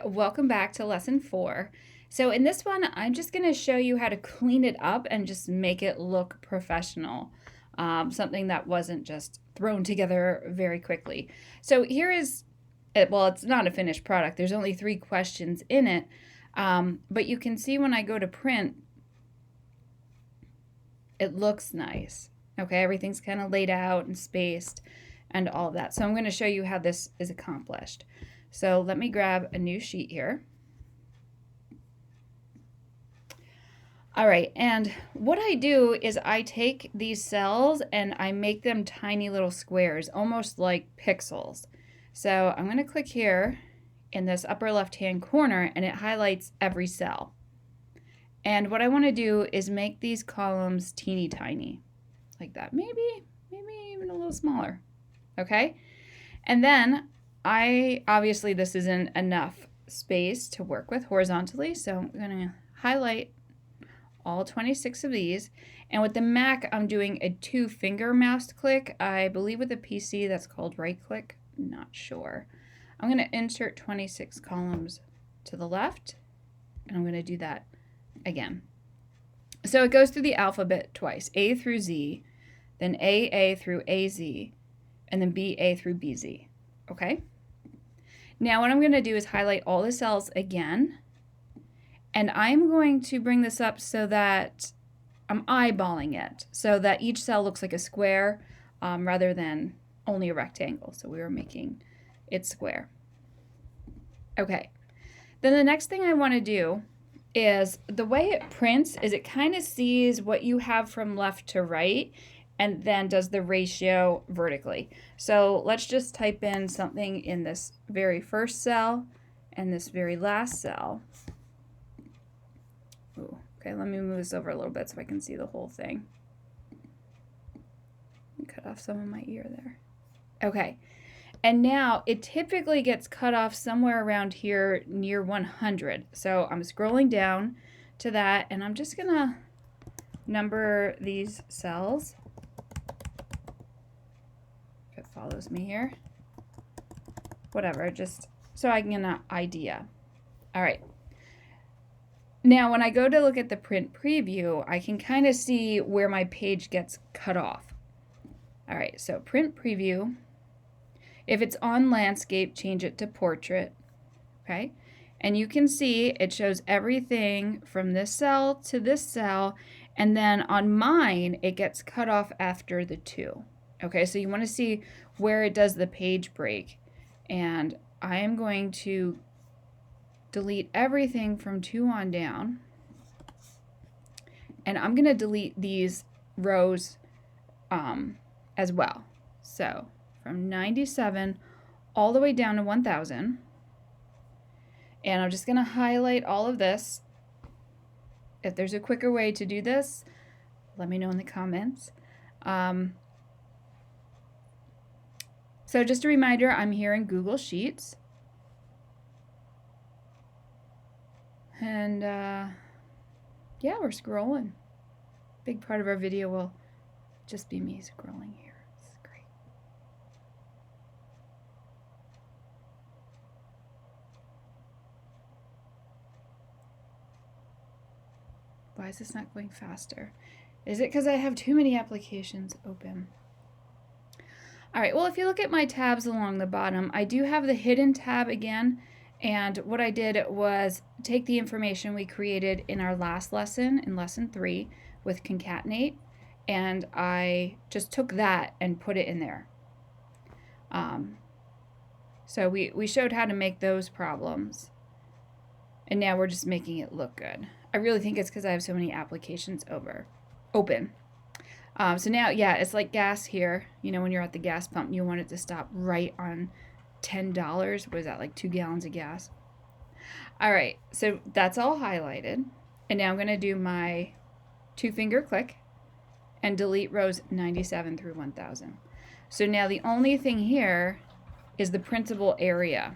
Welcome back to lesson 4. So in this one, I'm just going to show you how to clean it up and just make it look professional. Something that wasn't just thrown together very quickly. So here is, well, it's not a finished product. There's only 3 questions in it. But you can see when I go to print, it looks nice. Okay, everything's kind of laid out and spaced and all of that. So I'm going to show you how this is accomplished. So let me grab a new sheet here. All right, and what I do is I take these cells and I make them tiny little squares, almost like pixels. So I'm going to click here in this upper left-hand corner and it highlights every cell. And what I want to do is make these columns teeny tiny, like that, maybe even a little smaller, okay? And then obviously this isn't enough space to work with horizontally, so I'm going to highlight all 26 of these. And with the Mac, I'm doing a 2-finger mouse click. I believe with a PC that's called right click, not sure. I'm going to insert 26 columns to the left, and I'm going to do that again. So it goes through the alphabet twice, A through Z, then AA through AZ, and then BA through BZ, okay? Now what I'm going to do is highlight all the cells again, and I'm going to bring this up so that I'm eyeballing it, so that each cell looks like a square rather than only a rectangle. So we were making it square. Okay, then the next thing I want to do is the way it prints is it kind of sees what you have from left to right and then does the ratio vertically. So let's just type in something in this very first cell and this very last cell. Ooh, okay, let me move this over a little bit so I can see the whole thing. Cut off some of my ear there. Okay, and now it typically gets cut off somewhere around here near 100. So I'm scrolling down to that and I'm just gonna number these cells. If it follows me here. Whatever, just so I can get an idea. All right. Now when I go to look at the print preview, I can kind of see where my page gets cut off. All right, so print preview. If it's on landscape, change it to portrait, okay? And you can see it shows everything from this cell to this cell, and then on mine, it gets cut off after the 2. Okay, so you want to see where it does the page break. And I am going to delete everything from 2 on down. And I'm going to delete these rows as well. So from 97 all the way down to 1000. And I'm just going to highlight all of this. If there's a quicker way to do this, let me know in the comments. So just a reminder, I'm here in Google Sheets. And yeah, we're scrolling. Big part of our video will just be me scrolling here. It's great. Why is this not going faster? Is it because I have too many applications open? All right, well, if you look at my tabs along the bottom, I do have the hidden tab again. And what I did was take the information we created in our last lesson, in lesson 3, with concatenate, and I just took that and put it in there. So we showed how to make those problems, and now we're just making it look good. I really think it's because I have so many applications open. So now, yeah, it's like gas here. You know, when you're at the gas pump, you want it to stop right on $10. What is that, like 2 gallons of gas? All right, so that's all highlighted. And now I'm going to do my 2-finger click and delete rows 97 through 1000. So now the only thing here is the printable area.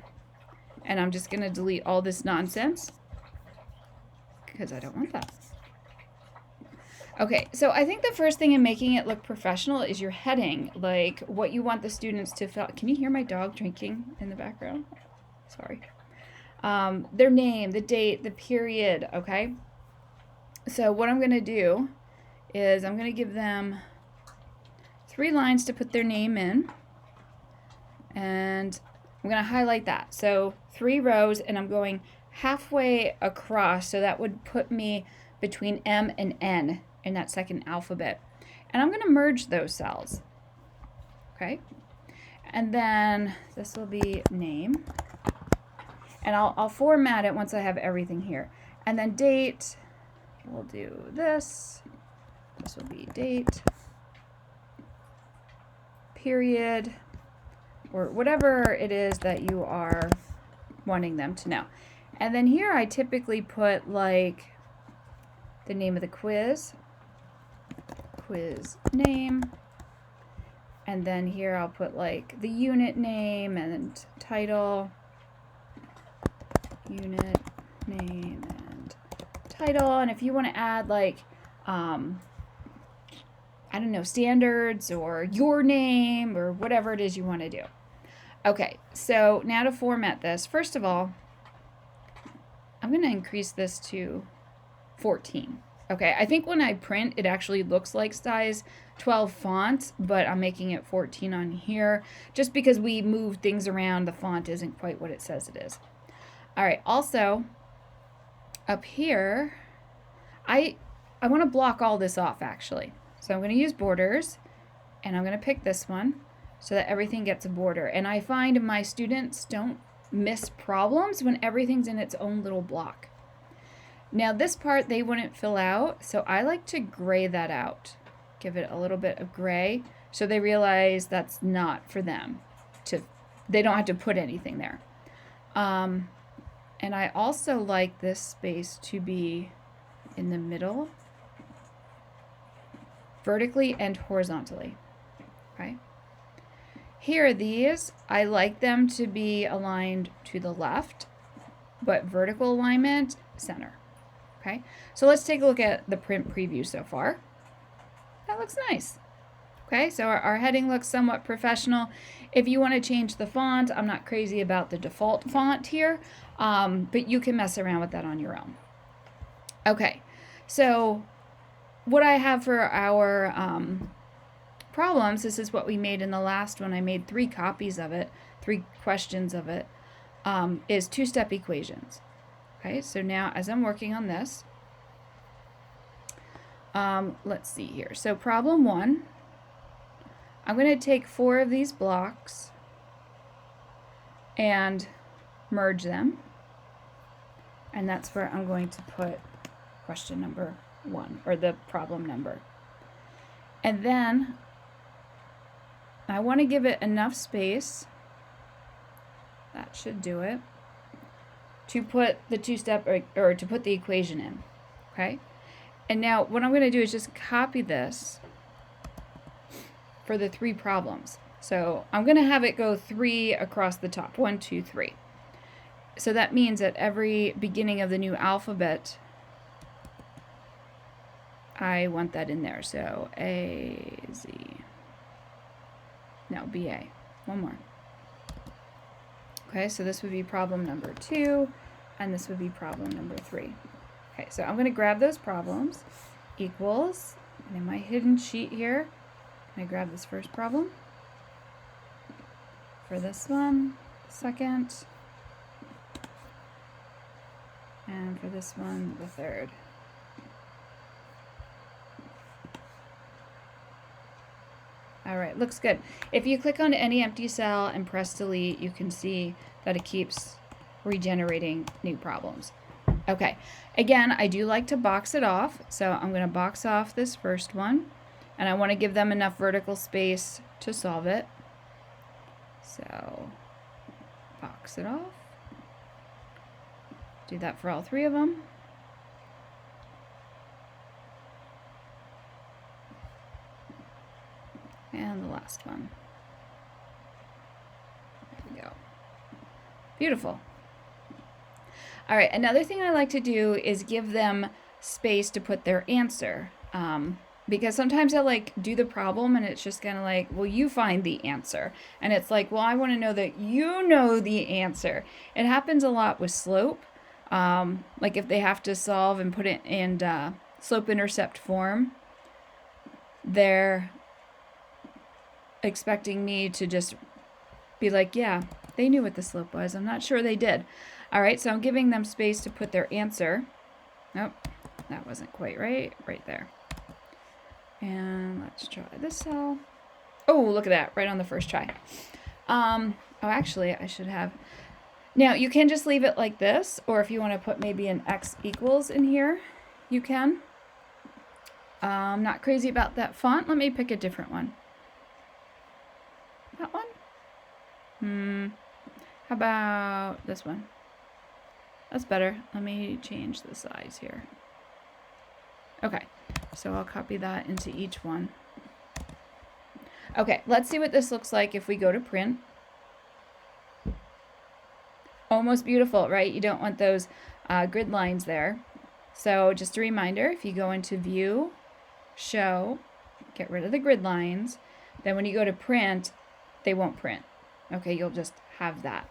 And I'm just going to delete all this nonsense because I don't want that. Okay, so I think the first thing in making it look professional is your heading, like what you want the students to feel. Can you hear my dog drinking in the background? Sorry. their name, the date, the period, okay? So what I'm going to do is I'm going to give them 3 lines to put their name in, and I'm going to highlight that. So 3 rows, and I'm going halfway across, so that would put me between M and N in that second alphabet. And I'm going to merge those cells, okay? And then this will be name, and I'll format it once I have everything here. And then date, we'll do this. This will be date, period, or whatever it is that you are wanting them to know. And then here I typically put like the name of the quiz name, and then here I'll put like the unit name and title, unit name and title. And if you want to add like I don't know, standards or your name or whatever it is you want to do. Okay, so now to format this, first of all, I'm going to increase this to 14. Okay, I think when I print, it actually looks like size 12 font, but I'm making it 14 on here just because we moved things around. The font isn't quite what it says it is. All right, also up here, I want to block all this off actually. So I'm going to use borders, and I'm going to pick this one so that everything gets a border. And I find my students don't miss problems when everything's in its own little block. Now this part they wouldn't fill out, so I like to gray that out. Give it a little bit of gray so they realize that's not for them. They don't have to put anything there. And I also like this space to be in the middle, vertically and horizontally, okay? Here, these, I like them to be aligned to the left, but vertical alignment, center, okay? So let's take a look at the print preview so far. That looks nice. Okay, so our heading looks somewhat professional. If you want to change the font, I'm not crazy about the default font here, but you can mess around with that on your own. Okay, so what I have for our problems, this is what we made in the last one. I made 3 copies of it, 3 questions of it, is 2-step equations. Okay, so now as I'm working on this, let's see here. So problem 1, I'm going to take 4 of these blocks and merge them, and that's where I'm going to put question number 1, or the problem number. And then I want to give it enough space, that should do it, to put the 2-step or to put the equation in. Okay, and now what I'm going to do is just copy this for the 3 problems. So I'm going to have it go 3 across the top, 1, 2, 3. So that means at every beginning of the new alphabet, I want that in there. So A, Z, no, BA, one more. Okay, so this would be problem number 2, and this would be problem number 3. Okay, so I'm going to grab those problems, equals, and in my hidden sheet here, I grab this first problem. For this one, second. And for this one, the third. All right, looks good. If you click on any empty cell and press delete, you can see that it keeps regenerating new problems. Okay, again, I do like to box it off, so I'm going to box off this first one, and I want to give them enough vertical space to solve it. So, box it off. Do that for all 3 of them. And the last one. There we go. Beautiful. All right, another thing I like to do is give them space to put their answer. because sometimes I like do the problem and it's just kind of like, well, you find the answer. And it's like, well, I want to know that you know the answer. It happens a lot with slope. Like if they have to solve and put it in slope intercept form, they're expecting me to just be like, yeah, they knew what the slope was. I'm not sure they did. All right, so I'm giving them space to put their answer. Nope, that wasn't quite right. Right there. And let's try this cell. Oh, look at that, right on the first try. Oh, actually, I should have. Now, you can just leave it like this, or if you want to put maybe an x equals in here, you can. I'm not crazy about that font. Let me pick a different one. That one? How about this one? That's better. Let me change the size here. Okay, so I'll copy that into each one. Okay, let's see what this looks like if we go to print. Almost beautiful, right? You don't want those grid lines there. So just a reminder, if you go into View, Show, get rid of the grid lines, then when you go to print, they won't print. Okay, you'll just have that.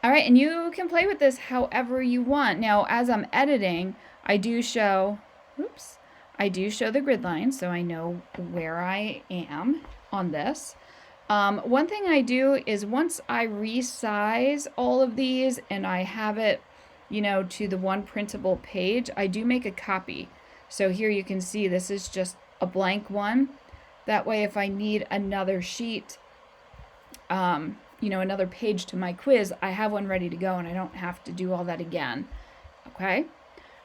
All right, and you can play with this however you want. Now, as I'm editing, I do show the grid lines, so I know where I am on this. One thing I do is once I resize all of these and I have it, you know, to the one printable page, I do make a copy. So here you can see this is just a blank one. That way, if I need another sheet, you know, another page to my quiz, I have one ready to go and I don't have to do all that again. Okay.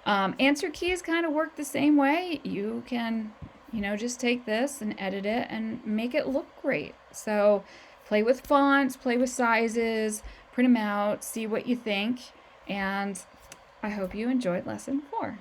Answer keys kind of work the same way. You can, you know, just take this and edit it and make it look great. So play with fonts, play with sizes, print them out, see what you think. And I hope you enjoyed lesson 4.